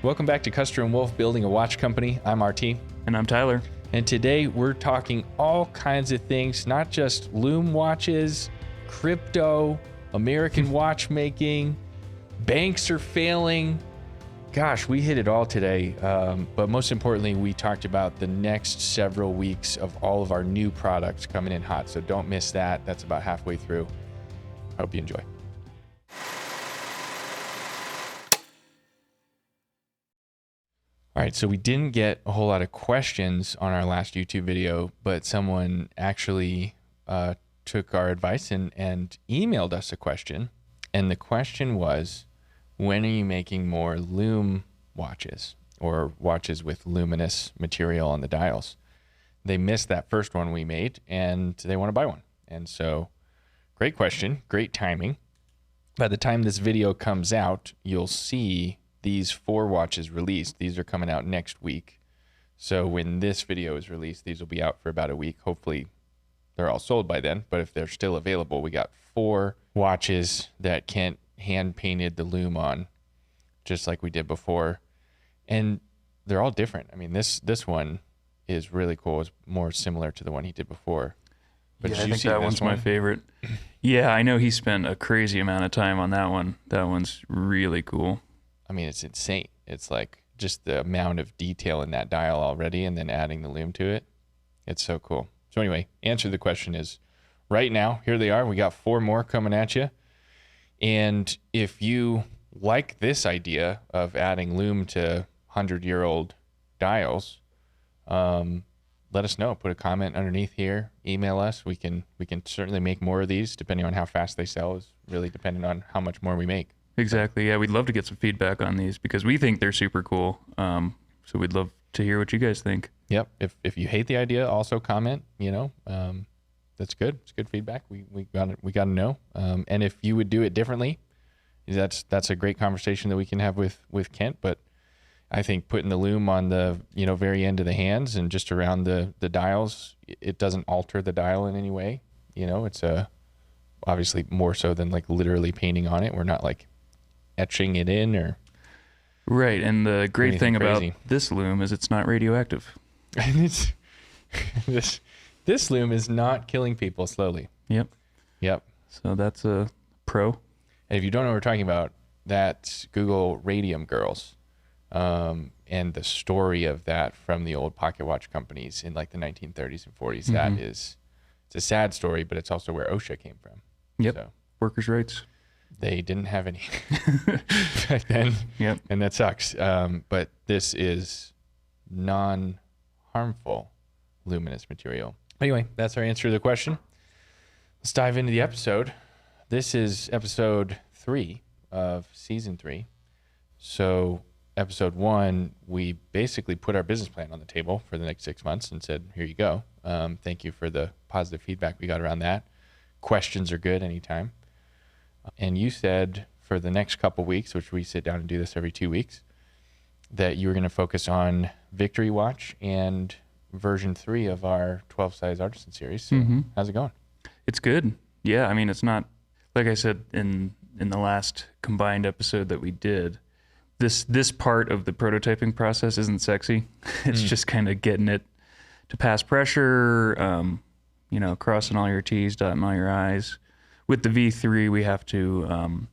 Welcome back to Custer Wolfe Building a Watch Company. I'm RT. And I'm Tyler. And today we're talking all kinds of things, not just Lume watches, crypto, American watchmaking, banks are failing. Gosh, we hit it all today. But most importantly, we talked about the next several weeks of all of our new products coming in hot. So don't miss that. That's about halfway through. Hope you enjoy. All right, so we didn't get a whole lot of questions on our last YouTube video, but someone actually took our advice and emailed us a question. And the question was, when are you making more Lume watches or watches with luminous material on the dials? They missed that first one we made and they want to buy one. And so great question, great timing. By the time this video comes out, you'll see these 4 watches released. These are coming out next week. So when this video is released, these will be out for about a week. Hopefully they're all sold by then, but if they're still available, we got 4 watches that Kent hand painted the Lume on, just like we did before. And they're all different. I mean, this one is really cool. It's more similar to the one he did before. But yeah, I think that one's my favorite. Yeah, I know he spent a crazy amount of time on that one. That one's really cool. I mean, it's insane. It's like just the amount of detail in that dial already and then adding the Lume to it. It's so cool. So anyway, answer to the question is right now, here they are. We got 4 more coming at you. And if you like this idea of adding Lume to 100-year-old dials, let us know. Put a comment underneath here. Email us. We can certainly make more of these depending on how fast they sell. Is really dependent on how much more we make. Exactly. Yeah, we'd love to get some feedback on these because we think they're super cool. So we'd love to hear what you guys think. Yep. If you hate the idea, also comment. That's good. It's good feedback. We got to know. And if you would do it differently, that's a great conversation that we can have with Kent. But I think putting the Lume on the very end of the hands and just around the dials, it doesn't alter the dial in any way. It's obviously more so than like literally painting on it. We're not like etching it in or right. And the great thing crazy about this Lume is it's not radioactive. And this Lume is not killing people slowly. Yep. So that's a pro. And if you don't know what we're talking about, that's Google Radium Girls, and the story of that from the old pocket watch companies in like the 1930s and 40s. That is, it's a sad story, but it's also where OSHA came from. Yep. So workers' rights. They didn't have any back then. Yep. And that sucks. But this is non-harmful luminous material. Anyway, that's our answer to the question. Let's dive into the episode. This is episode 3 of season 3. So episode 1, we basically put our business plan on the table for the next 6 months and said, here you go. Thank you for the positive feedback we got around that. Questions are good anytime. And you said for the next couple weeks, which we sit down and do this every 2 weeks, that you were going to focus on Victory Watch and version 3 of our 12 size artisan series. So how's it going? It's good. Yeah. I mean, it's not, like I said in the last combined episode that we did, this part of the prototyping process isn't sexy. It's just kind of getting it to pass pressure, crossing all your T's, dotting all your I's. With the V3, we have to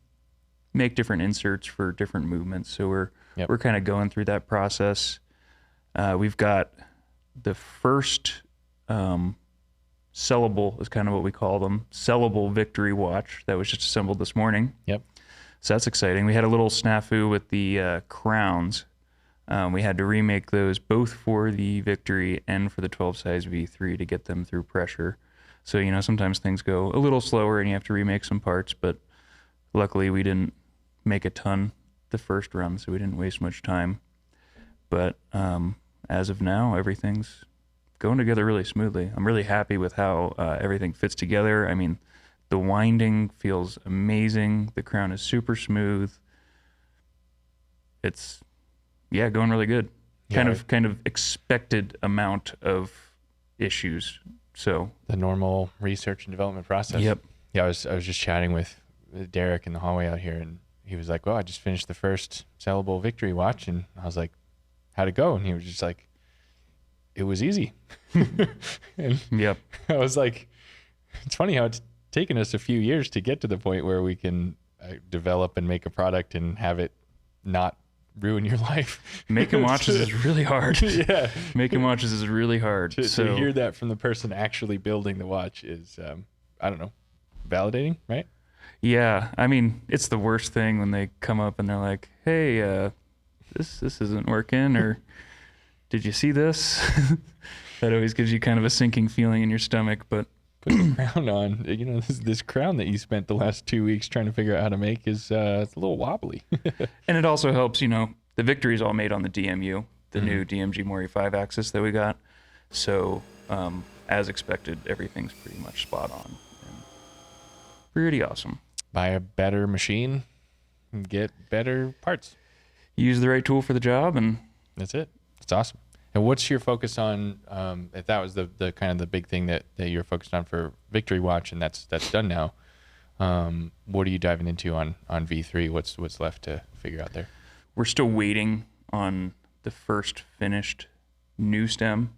make different inserts for different movements. So we're kind of going through that process. We've got the first sellable, is kind of what we call them, sellable Victory watch that was just assembled this morning. Yep. So that's exciting. We had a little snafu with the crowns. We had to remake those both for the Victory and for the 12 size V3 to get them through pressure. So, sometimes things go a little slower and you have to remake some parts, but luckily we didn't make a ton the first run, so we didn't waste much time. But as of now, everything's going together really smoothly. I'm really happy with how everything fits together. I mean, the winding feels amazing. The crown is super smooth. It's, going really good. Kind of expected amount of issues. So the normal research and development process. Yep. Yeah, I was just chatting with Derek in the hallway out here, and he was like, well, I just finished the first sellable Victory watch. And I was like, how'd it go? And he was just like, it was easy. And Yep. I was like, it's funny how it's taken us a few years to get to the point where we can develop and make a product and have it not ruin your life. Making watches is really hard. Yeah. Making watches is really hard. To hear that from the person actually building the watch is, I don't know, validating, right? Yeah. I mean, it's the worst thing when they come up and they're like, hey, this isn't working, or did you see this? That always gives you kind of a sinking feeling in your stomach. But put the crown on. You know, this crown that you spent the last 2 weeks trying to figure out how to make is it's a little wobbly. And it also helps, the Victory is all made on the DMU, the new DMG Mori 5 axis that we got. So as expected, everything's pretty much spot on. And pretty awesome. Buy a better machine and get better parts. Use the right tool for the job, and that's it. It's awesome. And what's your focus on, if that was the kind of the big thing that you're focused on for Victory Watch, and that's done now, what are you diving into on V3? What's left to figure out there? We're still waiting on the first finished new stem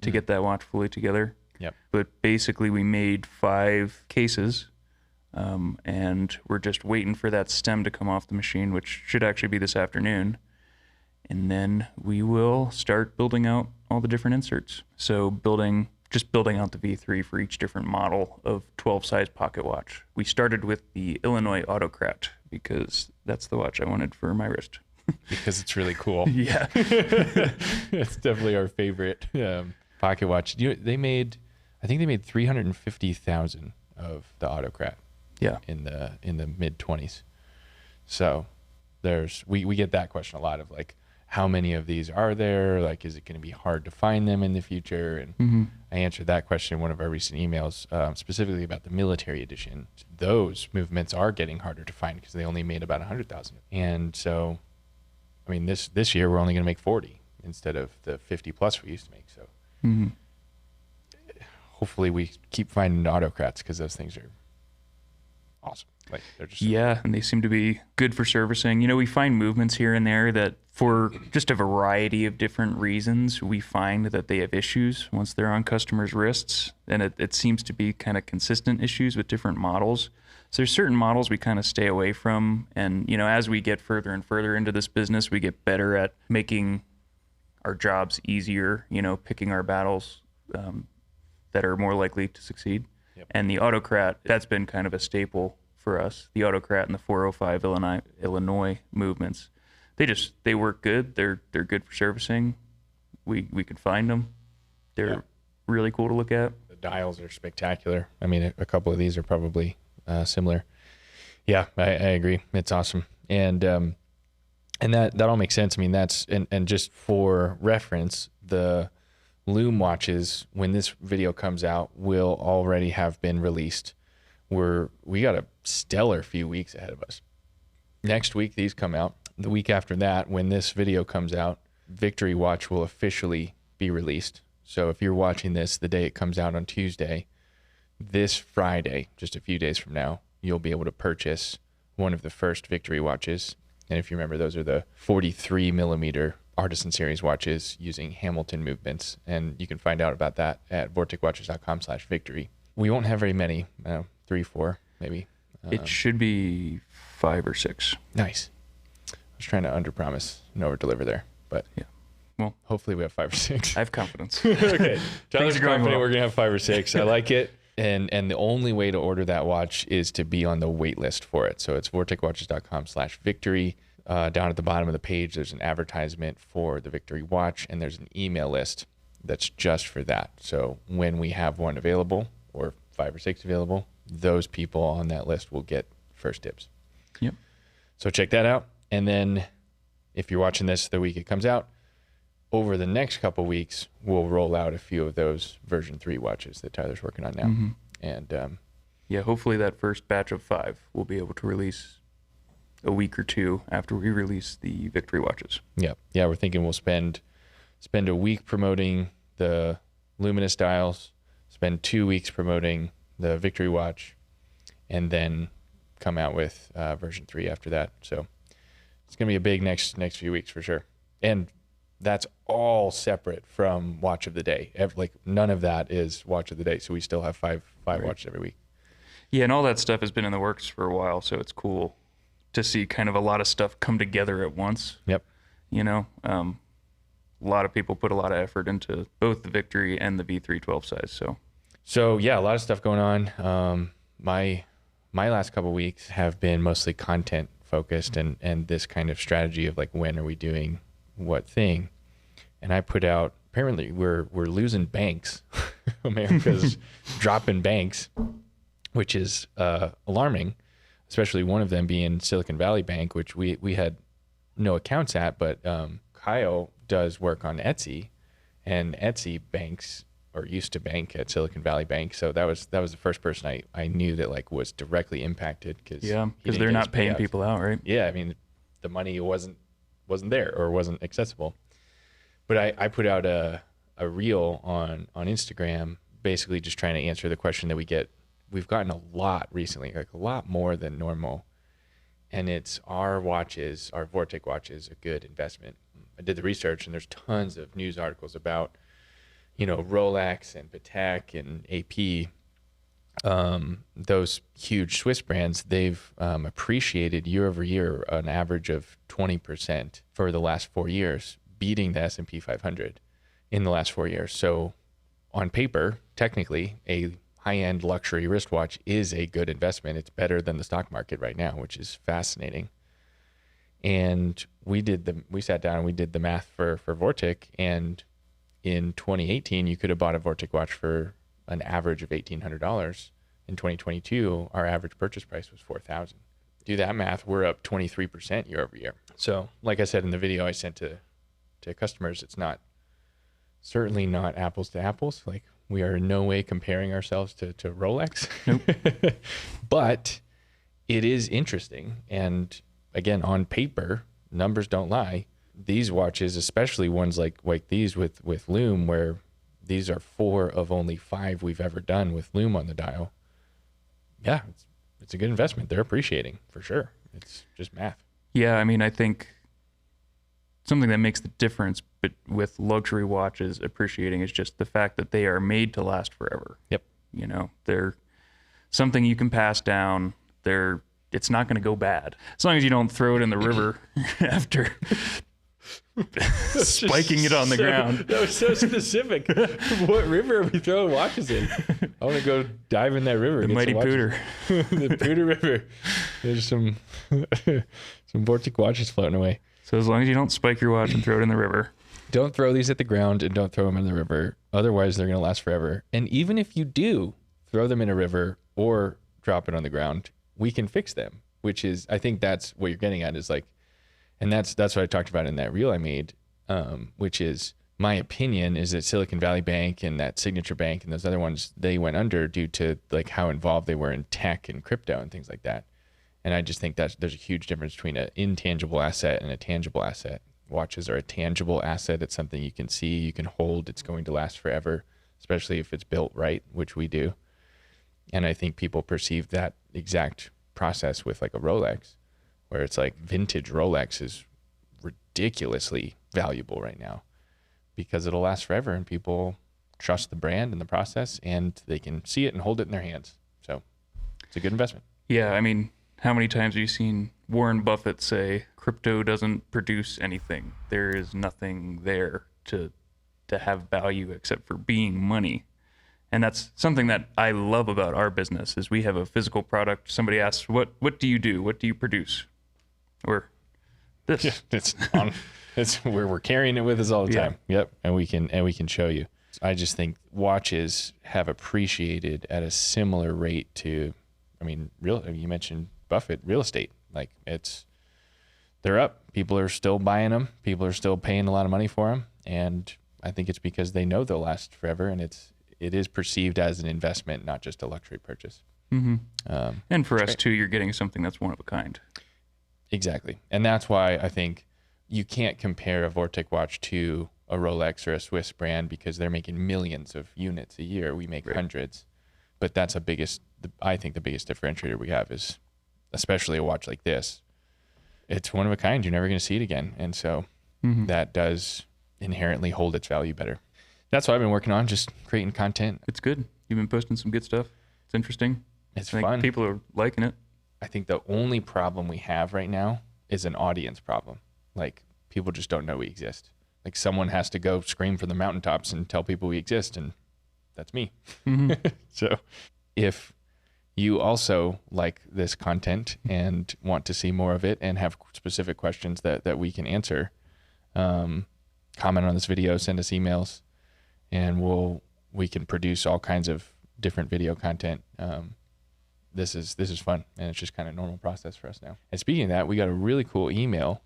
to get that watch fully together. Yep. But basically we made 5 cases, and we're just waiting for that stem to come off the machine, which should actually be this afternoon. And then we will start building out all the different inserts. So building out the V3 for each different model of 12 size pocket watch. We started with the Illinois Autocrat because that's the watch I wanted for my wrist. Because it's really cool. Yeah. It's definitely our favorite pocket watch. I think they made 350,000 of the Autocrat. Yeah. In the mid 20s. So we get that question a lot of like, how many of these are there? Like, is it going to be hard to find them in the future? And I answered that question in one of our recent emails, specifically about the military edition. Those movements are getting harder to find because they only made about 100,000. And so, I mean, this year we're only going to make 40 instead of the 50 plus we used to make. So hopefully we keep finding autocrats because those things are awesome. Like they're just and they seem to be good for servicing. We find movements here and there that for just a variety of different reasons, we find that they have issues once they're on customers' wrists, and it seems to be kind of consistent issues with different models. So there's certain models we kind of stay away from, and as we get further and further into this business, we get better at making our jobs easier, picking our battles that are more likely to succeed. Yep. And the Autocrat, that's been kind of a staple for us. The Autocrat and the 405 Illinois movements, they work good. They're good for servicing. We could find them. They're really cool to look at. The dials are spectacular. I mean, a couple of these are probably similar. Yeah, I agree. It's awesome. And that all makes sense. I mean, that's and just for reference, the Lume'd watches, when this video comes out, will already have been released. We got a stellar few weeks ahead of us. Next week, these come out. The week after that, when this video comes out, Victory Watch will officially be released. So if you're watching this the day it comes out on Tuesday, this Friday, just a few days from now, you'll be able to purchase one of the first Victory watches. And if you remember, those are the 43 millimeter Artisan Series watches using Hamilton movements. And you can find out about that at vorticwatches.com/victory. We won't have very many, 3, 4, maybe. It should be 5 or 6. Nice. I was trying to underpromise and overdeliver there, but yeah. Well, hopefully we have 5 or 6. I have confidence. Okay. Things are going well. We're going to have 5 or 6. I like it. And the only way to order that watch is to be on the wait list for it. So it's vorticwatches.com/victory. Down at the bottom of the page, there's an advertisement for the Victory watch, and there's an email list that's just for that. So when we have one available, or 5 or 6 available, those people on that list will get first dibs. Yep. So check that out. And then if you're watching this the week it comes out, over the next couple weeks, we'll roll out a few of those version 3 watches that Tyler's working on now. And hopefully that first batch of 5 we'll be able to release a week or 2 after we release the Victory watches. Yeah, we're thinking we'll spend a week promoting the luminous dials, spend 2 weeks promoting the Victory watch, and then come out with version 3 after that. So it's gonna be a big next few weeks for sure. And that's all separate from watch of the day. Like none of that is watch of the day. So we still have five watches every week. Yeah, and all that stuff has been in the works for a while, so it's cool to see kind of a lot of stuff come together at once. Yep. You know, a lot of people put a lot of effort into both the Victory and the V3 12 size. So yeah, a lot of stuff going on. My last couple of weeks have been mostly content focused and this kind of strategy of like, when are we doing what thing? And I put out, apparently we're losing banks. America's dropping banks, which is alarming, especially one of them being Silicon Valley Bank, which we had no accounts at, but Kyle does work on Etsy, and Etsy banks or used to bank at Silicon Valley Bank. So that was the first person I knew that like was directly impacted because they're not paying people out, right? Yeah, I mean the money wasn't there or wasn't accessible. But I put out a reel on Instagram, basically just trying to answer the question that we've gotten a lot recently, like a lot more than normal. And it's, are watches, our Vortic watches, a good investment? I did the research and there's tons of news articles about, Rolex and Patek and AP, those huge Swiss brands. They've appreciated year over year an average of 20% for the last 4 years, beating the S&P 500 in the last 4 years. So on paper, technically, a high-end luxury wristwatch is a good investment. It's better than the stock market right now, which is fascinating. And we sat down and we did the math for Vortic, and in 2018, you could have bought a Vortic watch for an average of $1,800. In 2022, our average purchase price was $4,000. Do that math, we're up 23% year over year. So like I said in the video I sent to customers, it's certainly not apples to apples. Like, we are in no way comparing ourselves to Rolex. Nope. But it is interesting. And again, on paper, numbers don't lie. These watches, especially ones like these with Lume, where these are 4 of only 5 we've ever done with Lume on the dial. Yeah, it's a good investment. They're appreciating for sure. It's just math. Yeah, I mean, I think something that makes the difference with luxury watches appreciating is just the fact that they are made to last forever. Yep. They're something you can pass down. It's not going to go bad as long as you don't throw it in the river after spiking it on the ground. That was so specific. What river are we throwing watches in? I want to go dive in that river. The mighty Pooter. The Pooter River. There's some Vortic watches floating away. So as long as you don't spike your watch and throw it in the river. Don't throw these at the ground and don't throw them in the river. Otherwise, they're going to last forever. And even if you do throw them in a river or drop it on the ground, we can fix them, which is, I think that's what you're getting at, is like, and that's what I talked about in that reel I made, which is, my opinion is that Silicon Valley Bank and that Signature Bank and those other ones, they went under due to like how involved they were in tech and crypto and things like that. And I just think that there's a huge difference between an intangible asset and a tangible asset. Watches are a tangible asset. It's something you can see, you can hold. It's going to last forever, especially if it's built right, which we do. And I think people perceive that exact process with like a Rolex, where it's like vintage Rolex is ridiculously valuable right now because it'll last forever and people trust the brand and the process and they can see it and hold it in their hands. So it's a good investment. Yeah, I mean, how many times have you seen Warren Buffett say crypto doesn't produce anything? There is nothing there to have value except for being money. And that's something that I love about our business is we have a physical product. Somebody asks, what do you do? What do you produce? Or this. Yeah, it's where we're carrying it with us all the time. Yep. And we can show you. I just think watches have appreciated at a similar rate to, I mean, you mentioned Buffett, real estate. Like they're up. People are still buying them. People are still paying a lot of money for them. And I think it's because they know they'll last forever. And it is perceived as an investment, not just a luxury purchase. Mm-hmm. And for us too, you're getting something that's one of a kind. Exactly. And that's why I think you can't compare a Vortic watch to a Rolex or a Swiss brand because they're making millions of units a year. We make hundreds. But that's I think the biggest differentiator we have is especially a watch like this. It's one of a kind. You're never going to see it again. And so that does inherently hold its value better. That's what I've been working on, just creating content. It's good. You've been posting some good stuff. It's interesting. It's I think fun. people are liking it. I think the only problem we have right now is an audience problem. Like, people just don't know we exist. Like, someone has to go scream from the mountaintops and tell people we exist, and that's me. So if you also like this content and want to see more of it and have specific questions that we can answer, comment on this video, send us emails, and we can produce all kinds of different video content. This is fun, and it's just kind of normal process for us now. And speaking of that, we got a really cool email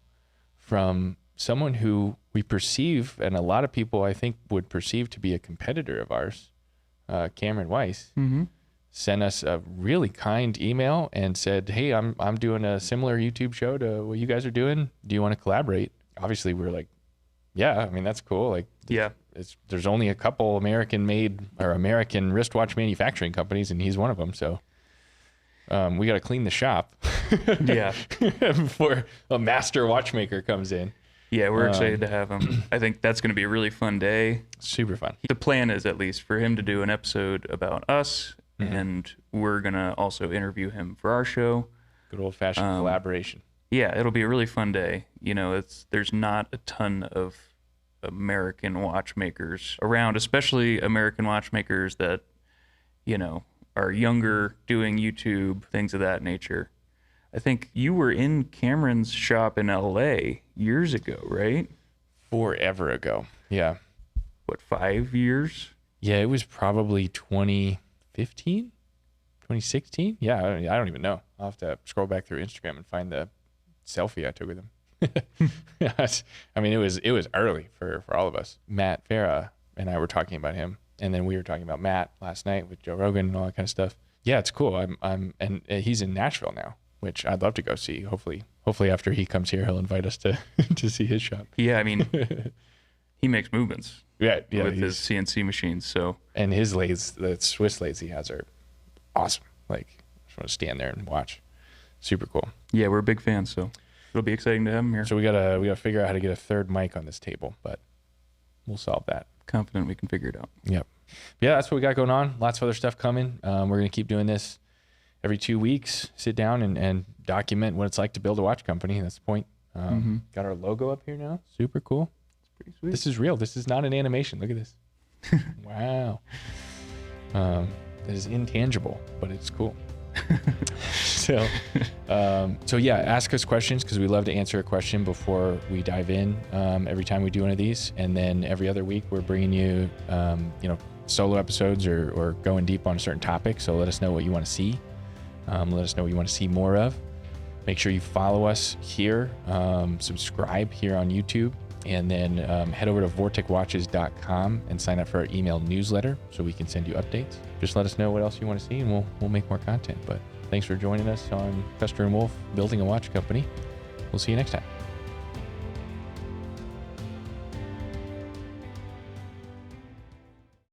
from someone who we perceive, and a lot of people I think would perceive to be a competitor of ours, Cameron Weiss. Sent us a really kind email and said, hey, I'm doing a similar YouTube show to what you guys are doing. Do you want to collaborate? Obviously, we were like, yeah, I mean, that's cool. Like, Yeah. there's only a couple American wristwatch manufacturing companies, and he's one of them. So we got to clean the shop Yeah. before a master watchmaker comes in. Yeah, we're excited to have him. I think that's going to be a really fun day. Super fun. The plan is, at least, for him to do an episode about us, and we're going to also interview him for our show. Good old-fashioned collaboration. Yeah, it'll be a really fun day. You know, there's not a ton of American watchmakers around, especially American watchmakers that, you know, are younger, doing YouTube, things of that nature. I think you were in Cameron's shop in LA years ago, right? Forever ago. Yeah. What, 5 years? Yeah, it was probably 2015, 2016. Yeah, I don't even know. I'll have to scroll back through Instagram and find the selfie I took with him. Yes. I mean, it was early for all of us. Matt Farah and I were talking about him, and then we were talking about Matt last night with Joe Rogan and all that kind of stuff. Yeah, it's cool. And he's in Nashville now, which I'd love to go see. Hopefully after he comes here, he'll invite us to see his shop. Yeah, I mean, he makes movements. Yeah, with his CNC machines. So, and his lathes, the Swiss lathes he has, are awesome. Like, I just want to stand there and watch. Super cool. Yeah, we're big fans, so it'll be exciting to have him here. So we gotta figure out how to get a third mic on this table, but we'll solve that. Confident we can figure it out. Yep. Yeah, that's what we got going on. Lots of other stuff coming. We're gonna keep doing this every 2 weeks. Sit down and document what it's like to build a watch company. That's the point. Got our logo up here now. Super cool. It's pretty sweet. This is real. This is not an animation. Look at this. Wow. It is intangible, but it's cool. So yeah, ask us questions, because we love to answer a question before we dive in every time we do one of these. And then every other week we're bringing you, solo episodes or going deep on a certain topic. So let us know what you want to see. Let us know what you want to see more of. Make sure you follow us here, subscribe here on YouTube, and then head over to vorticwatches.com and sign up for our email newsletter so we can send you updates. Just let us know what else you want to see, and we'll make more content. But thanks for joining us on Custer and Wolfe Building a Watch Company. We'll see you next time.